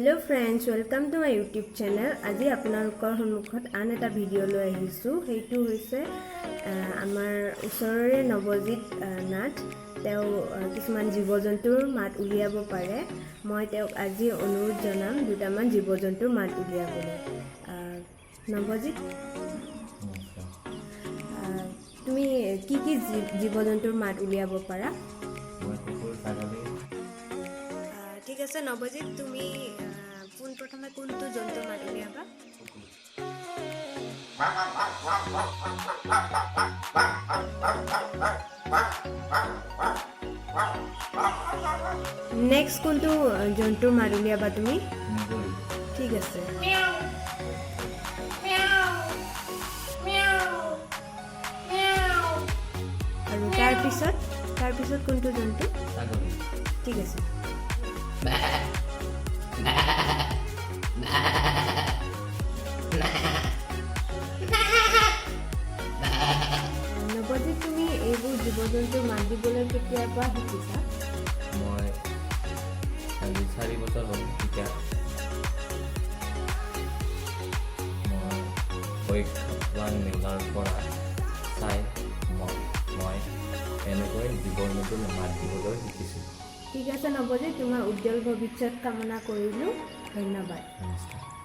Hello friends, welcome to my YouTube channel. আজি আপোনালোকৰ সন্মুখত আন এটা ভিডিও লৈ আহিছো। হেইটো হৈছে আমাৰ ওচৰৰে নৱজিত নাথ। তেওঁ কিছুমান জীৱ-জন্তুৰ মাত উলিয়াব পাৰে। মই তেওঁক আজি অনুৰোধ জনাম দুটামান জীৱ-জন্তুৰ মাত উলিয়াবলৈ। নৱজিত, তুমি কি কি জীৱ-জন্তুৰ মাত উলিয়াব পাৰা? ঠিক আছে নৱজিত, তুমি পোনপ্ৰথমে কোনটো জন্তুৰ মাত উলিয়াবা? নেক্সট কোনটো জন্তুৰ মাত উলিয়াবা তুমি? ঠিক আছে। আৰু তাৰপিছত কোনটো জন্তু? ঠিক আছে। নৱজিত, তুমি এইবোৰ জীৱ-জন্তুৰ মাত দিবলৈ কেতিয়াৰ পৰা শিকিছা? মই আজি 4 বছৰ হ'ল শিকা। মই মেলাৰ পৰা চাই মই এনেকৈ জীৱ-জন্তুৰ মাত দিবলৈ শিকিছোঁ। ঠিক আছে নৱজিত, তোমাৰ উজ্জ্বল ভৱিষ্যত কামনা কৰিলোঁ। ধন্যবাদ। নমস্কাৰ।